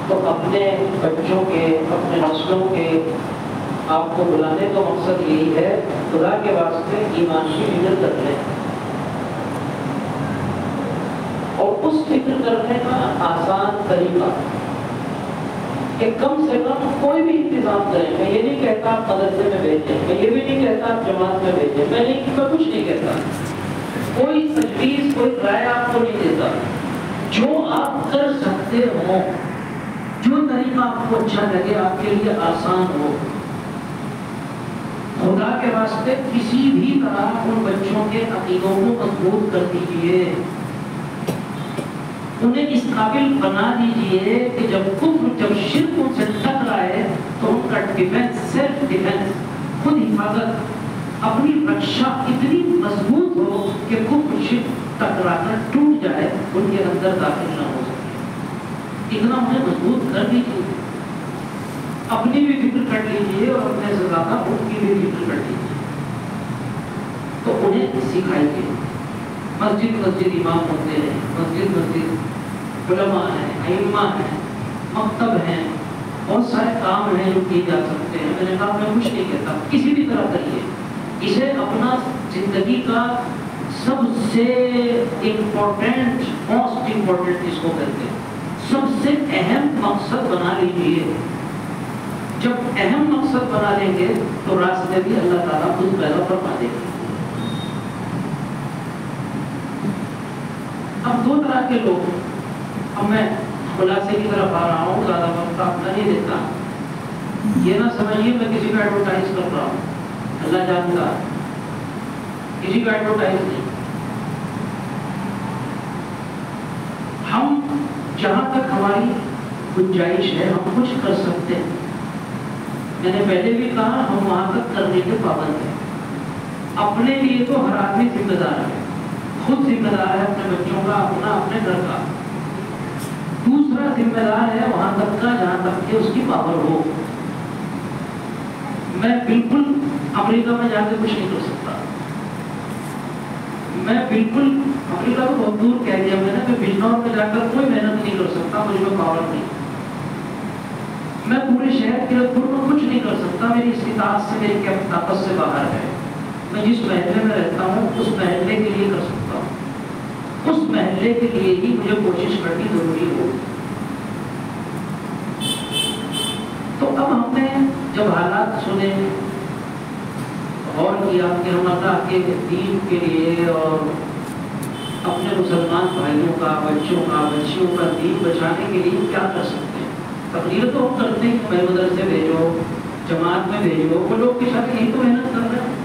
تو اپنے بچوں کے، اپنے نسلوں کے آپ کو بلانے کا مقصد یہی ہے، خدا کے واسطے ایمان کی فکر کر لیں. اور اس فکر کرنے کا آسان طریقہ کہ کم سے کم کوئی بھی انتظام کریں. میں یہ نہیں کہتا آپ مدرسے میں بھیجیں، میں یہ بھی نہیں کہتا آپ جماعت میں بھیجیں، میں کچھ نہیں کہتا. کوئی تجویز، کوئی رائے آپ کو نہیں دیتا. جو آپ کر سکتے ہو، جو طریقہ آپ کو اچھا لگے، آپ کے لیے آسان ہو، خدا کے واسطے کسی بھی طرح ان بچوں کے عقیدوں کو مضبوط کر دیجیے. انہیں اس قابل بنا دیجیے کہ جب شرک ان سے ٹکرائے تو ان کا ڈیفینس، سیلف ڈیفینس، خود حفاظت، اپنی رکشا اتنی مضبوط ہو کہ کفر شرک ٹکرا کر ٹوٹ جائے، ان کے اندر داخل نہ ہو سکے. اتنا انہیں مضبوط کر دیجیے. اپنی بھی فکر کر لیجیے اور اپنے سے زیادہ ان کی بھی فکر کر لیجیے. تو انہیں سکھائیے. مسجد امام ہوتے ہیں، مسجد علماء ہیں، ائمہ ہیں، مکتب ہیں، بہت سارے کام ہیں جو کیے جا سکتے ہیں. میں نے کہا میں کچھ نہیں کہتا، کسی بھی طرح کریے. اسے اپنا زندگی کا سب سے امپورٹنٹ، موسٹ امپورٹنٹ اس کو کہتے ہیں، سب سے اہم مقصد بنا لیجیے. جب اہم مقصد بنا لیں گے تو راستے بھی اللہ تعالیٰ خود پیدا فرما دے گا. اب دو طرح کے لوگ، اب میں خلاصے کی طرف آ رہا ہوں، زیادہ وقت اپنا نہیں دیتا. یہ نہ سمجھیے میں کسی کا ایڈورٹائز کر رہا ہوں، اللہ جانتا، کسی کا ایڈورٹائز نہیں. ہم جہاں تک ہماری گنجائش ہے ہم کچھ کر سکتے ہیں. میں نے پہلے بھی کہا ہم وہاں تک کرنے کے پابند ہیں. اپنے لیے تو ہر آدمی ذمہ دار ہے، خود ذمہ دار ہے اپنے بچوں کا، اپنے گھر کا. دوسرا ذمہ دار ہے وہاں تک کا جہاں تک کہ اس کی پاور ہو. میں بالکل امریکہ میں جا کے کچھ نہیں کر سکتا. میں بالکل امریکہ کو بہت دور کہہ دیا میں نے کہ بجنور میں جا کر کوئی محنت نہیں کر سکتا، مجھ میں پاور نہیں. میں پورے شہر کے پور میں کچھ نہیں کر سکتا، میری استطاعت سے، میری طاقت سے باہر ہے. میں جس محلے میں رہتا ہوں اس محلے کے لیے کر سکتا ہوں، اس محلے کے لیے ہی مجھے کوشش کرنی ضروری ہو. تو اب ہم نے جب حالات سنے غور کیا کہ ہم اللہ کے دین کے لیے اور اپنے مسلمان بھائیوں کا، بچوں کا، بچیوں کا دین بچانے کے لیے کیا کر سکتے ہیں. تقریر تو ہم کرتے ہیں کہ میں مدرسے بھیجو، جماعت میں بھیجو، وہ لوگ کے ساتھ یہی تو محنت کر رہے ہیں.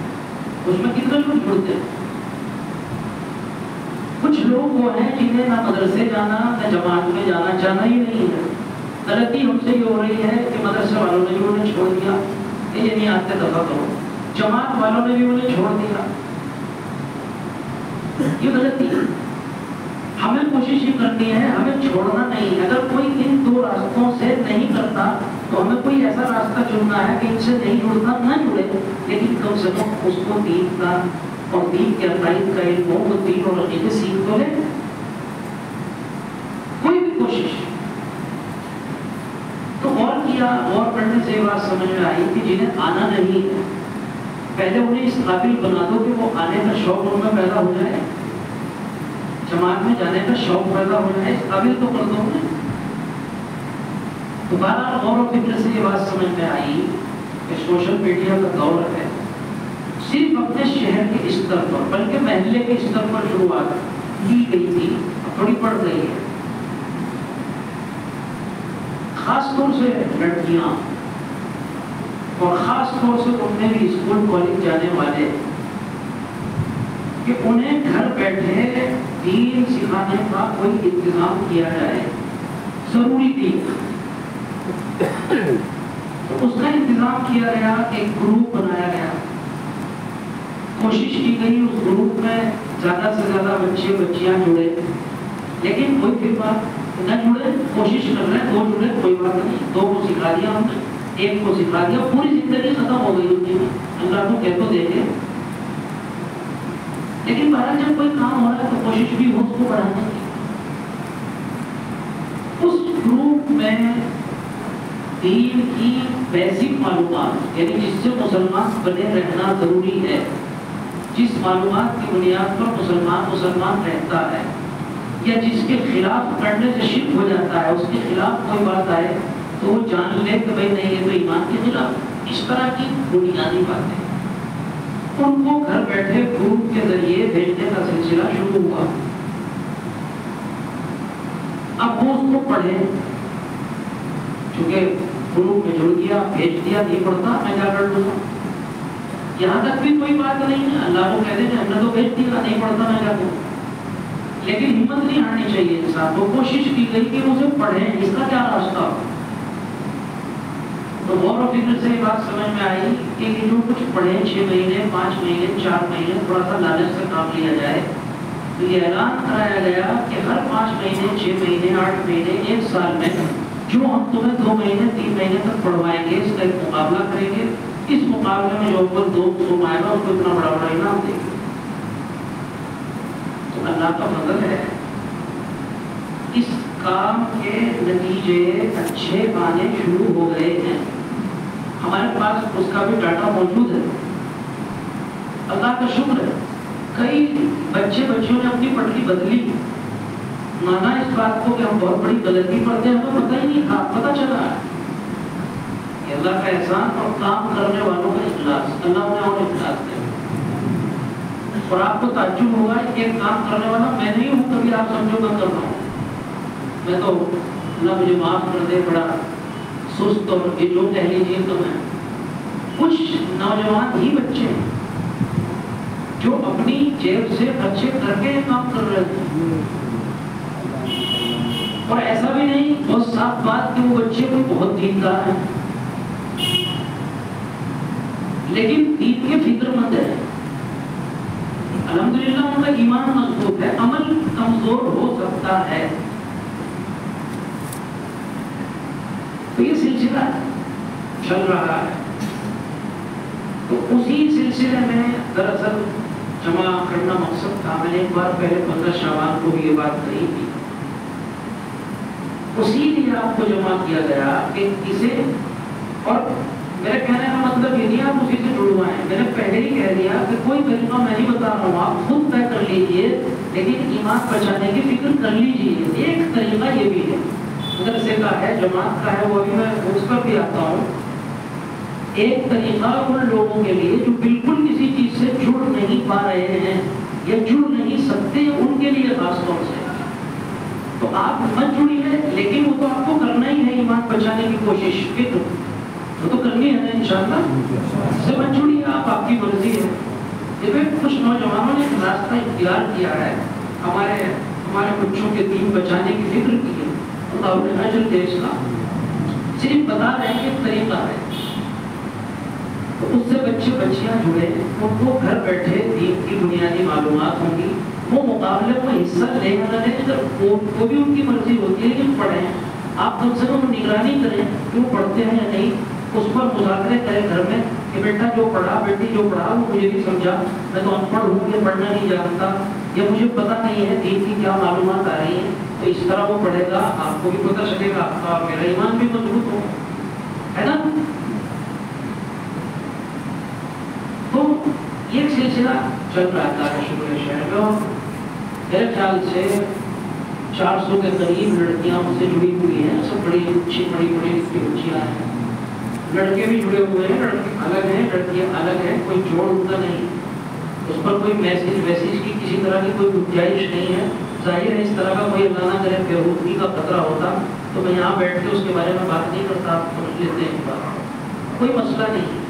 اس میں کتنے لوگ جڑتے ہیں؟ کچھ لوگ وہ ہیں جنہیں نہ مدرسے جانا نہ جماعت میں جانا ہی نہیں ہے. غلطی ہم سے یہ ہو رہی ہے کہ مدرسے والوں نے بھی انہیں چھوڑ دیا، یہ نہیں آتے دفعہ کرو. جماعت والوں نے بھی انہیں چھوڑ دیا، یہ غلطی ہے. ہمیں کوشش یہ کرنی ہے، ہمیں چھوڑنا نہیں. اگر کوئی ان دو راستوں سے نہیں کرتا تو ہمیں کوئی ایسا راستہ چننا ہے کہ ان سے نہیں جڑتا، نہ جڑے، لیکن کم سے کم اس کو دین کا اور دین کے عقائد کا علم ہو، وہ دین اور عقیدے سیکھ تو لے. کوئی بھی کوشش. تو غور کیا، غور کرنے سے یہ بات سمجھ میں آئی کہ جنہیں آنا نہیں ہے پہلے انہیں اس قابل بنا دو کہ وہ آنے کا شوق ان میں پیدا ہو جائے، جماعت میں جانے کا شوق پیدا ہو جائے، اس قابل تو کر دو انہیں. دوبارہ غور و فکر سے یہ بات سمجھ میں آئی کہ سوشل میڈیا کا دور ہے. صرف اپنے شہر کے استر پر بلکہ محلے کے استر پر شروعات کی گئی تھی، اب تھوڑی بڑھ گئی ہے. خاص طور سے لڑکیاں اور خاص طور سے ان میں بھی اسکول کالج جانے والے کہ انہیں گھر بیٹھے دین سکھانے کا کوئی انتظام کیا جائے، ضروری دین. تو اس کا انتظام کیا گیا، ایک گروپ بنایا گیا، کوشش کی گئی اس گروپ میں زیادہ سے زیادہ بچے بچیاں جڑے. لیکن کوئی پھر بات نہ جڑے، کوشش کر رہے ہیں، 2 جڑے کوئی بات نہیں. 2 کو سکھا دیا ہم نے، 1 کو سکھا دیا، پوری زندگی ختم ہو گئی ان کی. اللہ کو کہہ تو دیکھے. لیکن بہرحال جب کوئی کام ہو رہا ہے تو کوشش بھی ہو اس کو بڑھانے کی. اس گروپ میں دین کی بیسک معلومات، یعنی جس سے مسلمان بنے رہنا ضروری ہے، جس معلومات کی بنیاد پر مسلمان رہتا ہے، یا جس کے خلاف کرنے سے شرک ہو جاتا ہے، اس کے خلاف کوئی بات آئے تو وہ جان لے کہ بھائی نہیں یہ تو ایمان کے خلاف. اس طرح کی بنیادی باتیں ان کو گھر بیٹھے گروپ کے ذریعے بھیجنے کا سلسلہ شروع ہوا. اب وہ اس کو پڑھیں، چونکہ گروپ میں جڑ گیا، بھیج دیا، نہیں پڑھتا میں کیا کر لوں گا. یہاں تک بھی کوئی بات نہیں ہے، اللہ کو کہہ دیں ہم نے تو بھیج دیا، نہیں پڑھتا میں کیا کروں. لیکن ہمت نہیں ہارنی چاہیے انسان کو. کوشش کی گئی کہ اسے پڑھیں، اس کا کیا راستہ ہو. تو غور و فکر سے یہ بات سمجھ میں آئی کہ جو کچھ پڑھیں 6 مہینے 5 مہینے 4 مہینے تھوڑا سا لالچ سے کام لیا جائے. تو یہ اعلان کرایا گیا کہ ہر 5 مہینے 6 مہینے 8 مہینے 1 سال میں جو ہم تمہیں 2 مہینے 3 مہینے تک پڑھوائیں گے اس کا ایک مقابلہ کریں گے. اس مقابلے میں جو اول 2 آئے گا اس کو اتنا بڑا انعام دیں گے. تو اللہ کا فضل ہے، اس کام کے نتیجے اچھے آنے شروع ہو گئے ہیں. ہمارے پاس اس کا بھی ڈاٹا موجود ہے، اللہ کا شکر ہے. کئی بچے بچیوں نے اپنی پٹری بدلی، مانا اس بات کو کہ ہم بہت بڑی غلطی کرتے ہیں، ہمیں پتہ ہی نہیں تھا، پتہ چلا. یہ اللہ کا احسان اور کام کرنے والوں کا اخلاص، اللہ نے اور اخلاص دے. اور آپ کو تعجب ہوگا کہ ایک کام کرنے والا میں نہیں ہوں، کبھی آپ سمجھو میں کر رہا ہوں. میں تو اللہ مجھے معاف کر دے بڑا سست اور یہ جو کہہ لیجیے تو میں کچھ نوجوان ہی بچے ہیں جو اپنی جیب سے خرچے کر کے کام کر رہے تھے. اور ایسا بھی نہیں، بہت صاف بات کہ وہ بچے کو بہت دیندار ہیں. لیکن دین کے فکر مند ہے، الحمدللہ ان کا ایمان مضبوط ہے، عمل کمزور ہو سکتا ہے. تو یہ سلسلہ چل رہا ہے. تو اسی سلسلے میں دراصل جمع کرنا مقصد تھا. میں نے ایک بار پہلے 15 شعبان کو بھی یہ بات کہی تھی، اسی لیے آپ کو جمع کیا گیا کہ اسے، اور میرے کہنے کا مطلب یہ نہیں آپ اسی سے جڑوائیں. میں نے پہلے ہی کہہ دیا کہ کوئی طریقہ میں نہیں بتا رہا ہوں، آپ خود طے کر لیجئے، لیکن ایمان بچانے کی فکر کر لیجئے. ایک طریقہ یہ بھی ہے، مدرسے کا ہے، جماعت کا ہے، وہ بھی میں اس پر بھی آتا ہوں. ایک طریقہ ان لوگوں کے لیے جو بالکل کسی چیز سے جڑ نہیں پا رہے ہیں یا جڑ نہیں سکتے، ان کے لیے خاص طور سے. تو آپ مت جڑیے، لیکن وہ تو آپ کو کرنا ہی ہے، ایمان بچانے کی کوشش فکر وہ تو کرنی ہے نا انشاءاللہ. سے مت جڑیے آپ، آپ کی مرضی ہے. یہ بھی کچھ نوجوانوں نے ایک راستہ اختیار کیا ہے، ہمارے بچوں کے دین بچانے کی فکر کی ہے. اللہ نے اجر دے اس کا، صرف بتا رہے ہیں کہ طریقہ ہے. تو اس سے بچے بچیاں جڑے، ان کو گھر بیٹھے دین کی بنیادی معلومات ہوں گی. وہ مقابلے میں حصہ لے نہ لیں، وہ بھی ان کی مرضی ہوتی ہے، لیکن پڑھیں. آپ کم سے کم نگرانی کریں کہ وہ پڑھتے ہیں یا نہیں، اس پر مذاکرے کریں گھر میں کہ بیٹا جو پڑھا، بیٹی جو پڑھا وہ مجھے بھی سمجھا، میں تو ان پڑھ ہوں، یہ پڑھنا نہیں جانتا یا مجھے پتہ نہیں ہے دین کی کیا معلومات آ رہی ہیں. تو اس طرح وہ پڑھے گا، آپ کو بھی پتہ چلے گا، آپ کا میرا ایمان بھی مضبوط ہو، ہے نا. تو یہ سلسلہ چل رہا تھا شکر شہر میں، اور میرے خیال سے 400 کے قریب لڑکیاں مجھ سے جڑی ہوئی ہیں. سب بڑی اچھی بڑی بچیاں ہیں. لڑکے بھی جڑے ہوئے ہیں، لڑکے الگ ہیں، لڑکیاں الگ ہیں، کوئی جوڑ ہوتا نہیں. اس پر کوئی میسیج کی کسی طرح کی کوئی گنجائش نہیں ہے. ظاہر ہے اس طرح کا کوئی اللہ نہ کرے بےہودگی کا خطرہ ہوتا تو میں یہاں بیٹھ کے اس کے بارے میں بات نہیں کرتا. آپ سمجھ لیتے ہیں، کوئی مسئلہ نہیں.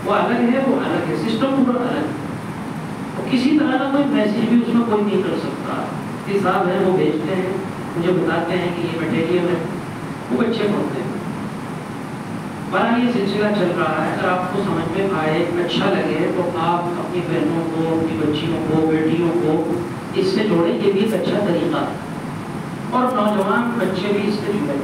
وہ الگ ہے، وہ الگ ہے، سسٹم پورا الگ ہے. کسی طرح کا کوئی میسیج بھی اس میں کوئی نہیں کر سکتا. صاحب ہے وہ بھیجتے ہیں، مجھے بتاتے ہیں کہ یہ مٹیریل ہے، وہ بچے پڑھتے ہیں. بہرحال یہ سلسلہ چل رہا ہے. اگر آپ کو سمجھ میں آئے، اچھا لگے، تو آپ اپنی بہنوں کو، اپنی بچیوں کو، بیٹیوں کو اس سے جوڑیں. یہ بھی ایک اچھا طریقہ ہے، اور نوجوان بچے بھی اس سے جڑے.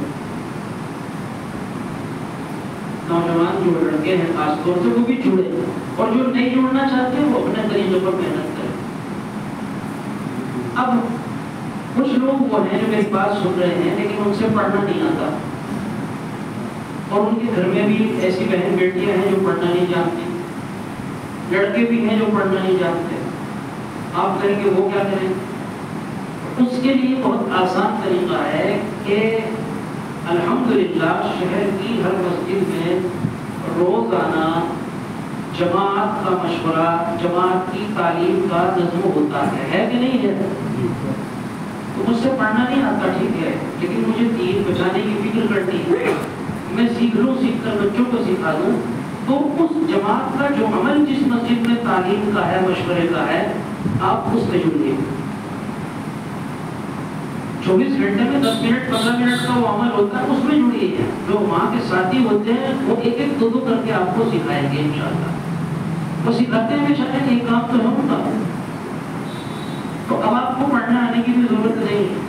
نوجوان جو لڑکے ہیں خاص طور سے وہ بھی جڑے، اور جو نہیں جڑنا چاہتے ہیں وہ اپنے طریقے پر محنت کریں. اب کچھ لوگ وہ ہیں جو میری بات سن رہے ہیں لیکن ان سے پڑھنا نہیں آتا، اور ان کے گھر میں بھی ایسی بہن بیٹیاں ہیں جو پڑھنا نہیں جانتی، لڑکے بھی ہیں جو پڑھنا نہیں جانتے. آپ کہیں کہ وہ کیا کریں؟ اس کے لیے بہت آسان طریقہ ہے کہ الحمدللہ شہر کی ہر مسجد میں روزانہ جماعت کا مشورہ، جماعت کی تعلیم کا نظم ہوتا ہے کہ نہیں ہے؟ تو مجھ سے پڑھنا نہیں آتا، ٹھیک ہے، لیکن مجھے دین بچانے کی فکر کرنی ہے. میں سیکھ لوں، سیکھ کر بچوں کو سکھا دوں. تو اس جماعت کا جو عمل جس مسجد میں تعلیم کا ہے، مشورے کا ہے، آپ اس سے جڑیے. 24 گھنٹے میں 10 منٹ 15 منٹ کا وہ عمل ہوتا ہے، اس میں جڑیے. جو وہاں کے ساتھی ہوتے ہیں وہ ایک ایک دو کر کے آپ کو سکھائیں گے انشاءاللہ. وہ سکھاتے ہیں بیچارے، ایک کام تو ہے ان کا. تو اب آپ کو پڑھنا آنے کی بھی ضرورت نہیں ہے،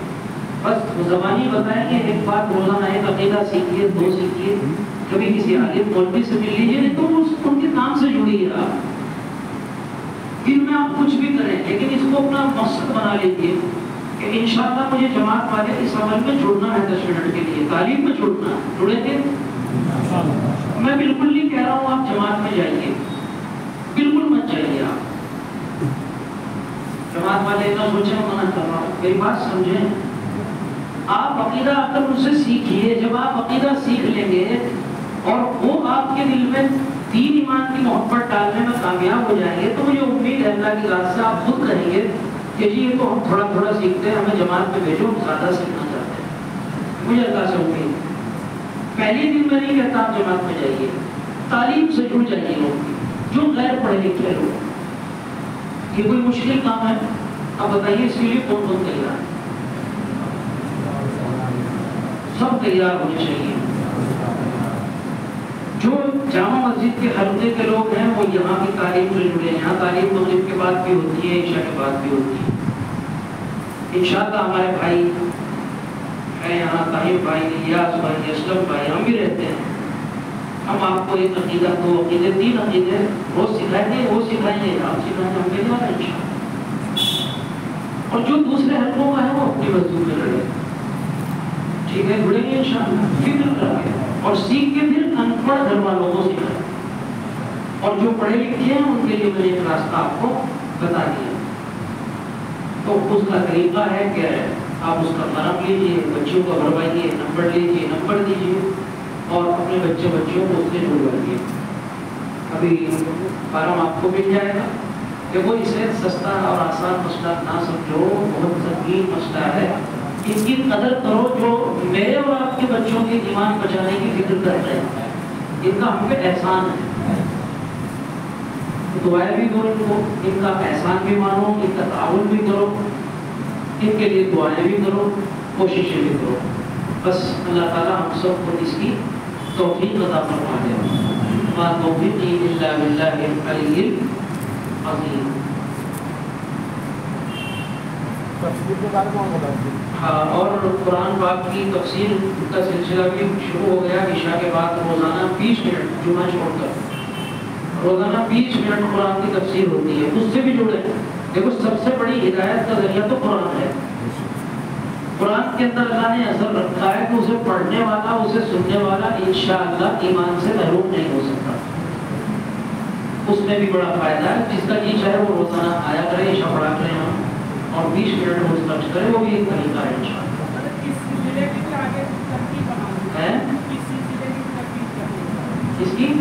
بس زبانی بتائیں کہ ایک بات روزانہ ایک عقیدہ سیکھیے، 2 سیکھیے، کبھی کسی عالم مولوی سے مل لیجیے، نہیں تو ان کے کام سے جڑیے. آپ دن میں آپ کچھ بھی کریں، لیکن اس کو اپنا مقصد بنا لیجیے کہ انشاءاللہ مجھے جماعت والے اس عمل میں جڑنا ہے. 10 منٹ کے لیے تعلیم میں جڑنا ہے. جڑیں گے؟ میں بالکل نہیں کہہ رہا ہوں آپ جماعت میں جائیے، بالکل مت جائیے. آپ جماعت والے نہ سوچیں منع کر رہا ہوں، میری بات سمجھیں. آپ عقیدہ آ کر ان سے سیکھیے. جب آپ عقیدہ سیکھ لیں گے اور وہ آپ کے دل میں دین ایمان کی محبت ڈالنے میں کامیاب ہو جائیں گے، تو مجھے امید ہے اللہ کی ذات سے آپ خود کہیں گے کہ جی یہ تو ہم تھوڑا تھوڑا سیکھتے ہیں، ہمیں جماعت میں بھیجو، ہم زیادہ سیکھنا چاہتے ہیں. مجھے اللہ سے امید ہے. پہلے دن میں نہیں کہتا آپ جماعت میں جائیے، تعلیم سے جڑ جائیے. لوگ جو غیر پڑھے لکھے لوگ، یہ کوئی مشکل کام ہے؟ اب بتائیے اس کے لیے کون کون تیار ہے؟ سب تیار ہونے چاہیے. جو جامع مسجد کے حلقے کے لوگ ہیں وہ یہاں کی تعلیم سے جڑے ہیں. یہاں تعلیم مغرب کے بعد بھی ہوتی ہے, عشاء کے بعد بھی ہوتی ہے. انشاءاللہ ہمارے بھائی ہیں یہاں, طاہر بھائی, الیاس بھائی, اسلم بھائی, ہم بھی رہتے ہیں. ہم آپ کو ایک عقیدہ, 2 عقیدے, 3 عقیدے روز سکھائیں گے, وہ سکھائیں گے, آپ سکھائیں گے, ہم پہلی بار انشاءاللہ. اور جو دوسرے حلقوں کا ہے وہ اپنی مسجد میں لڑے, ٹھیک ہے, جڑیں گے انشاءاللہ, فکر کر کے, اور سیکھ کے پھر ان پڑھ گھر والوں کو سکھائیں. اور جو پڑھے لکھے ہیں ان کے لیے میں نے ایک راستہ آپ کو بتا دیا. تو اس کا طریقہ ہے کہ آپ اس کا فارم لیجیے, بچوں کو بھروائیے, نمبر لیجیے, نمبر دیجیے, اور اپنے بچوں کو اس سے جڑوائیے. ابھی فارم آپ کو مل جائے گا. دیکھو اسے سستا اور آسان مسئلہ نہ سمجھو, بہت سنگین مسئلہ ہے. ان کی قدر کرو جو میرے اور آپ کے بچوں کے ایمان بچانے کی فکر کر رہے ہیں. ان کا ہم پہ احسان ہے, دعائیں بھی دو ان کو, ان کا احسان بھی مانو, ان کا تعاون بھی کرو, ان کے لیے دعائیں بھی کرو, کوششیں بھی کرو. بس اللہ تعالیٰ ہم سب کو اس کی توفیق عطا فرما دے. ما توفیقی الا باللہ العلی العظیم. ہاں, اور قرآن پاک کی تفسیر کا سلسلہ بھی شروع ہو گیا. عشاء کے بعد روزانہ 20 منٹ, جمعہ چھوڑ کر روزانہ 20 منٹ قرآن کی تفسیر ہوتی ہے. اس سے بھی جڑے. دیکھو سب سے بڑی ہدایت کا ذریعہ تو قرآن ہے. قرآن کے اندر اللہ نے اثر رکھا ہے کہ اسے پڑھنے والا, اسے سننے والا انشاءاللہ ایمان سے محروم نہیں ہو سکتا. اس میں بھی بڑا فائدہ ہے. جس کا جی چاہے وہ روزانہ آیا کرے, عشاء پڑھا کرے ہم, اور 20 منٹ روز خرچ کرے, وہ بھی ایک طریقہ ہے انشاءاللہ. اس کی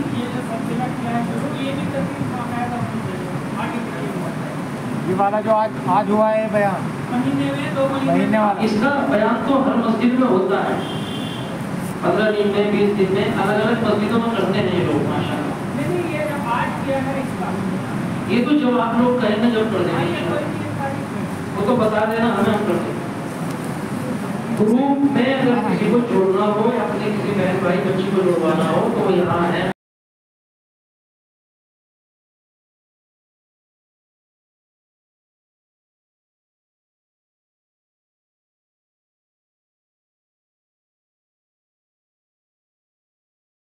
یہ والا جو آج ہوا ہے بیان, مہینے والا, اس کا بیان تو ہر مسجد میں ہوتا ہے. 15 دن میں, 20 دن میں, الگ الگ مسجدوں میں کرتے ہیں یہ لوگ ماشاءاللہ. یہ تو جب آپ لوگ کہیں گے جب کر دیں گے, وہ تو بتا دینا ہمیں, ہم کر دیں. گروپ میں اگر کسی کو چھوڑنا ہو یا اپنے کسی بہن بھائی بچی کو جڑوانا ہو تو وہ یہاں ہے.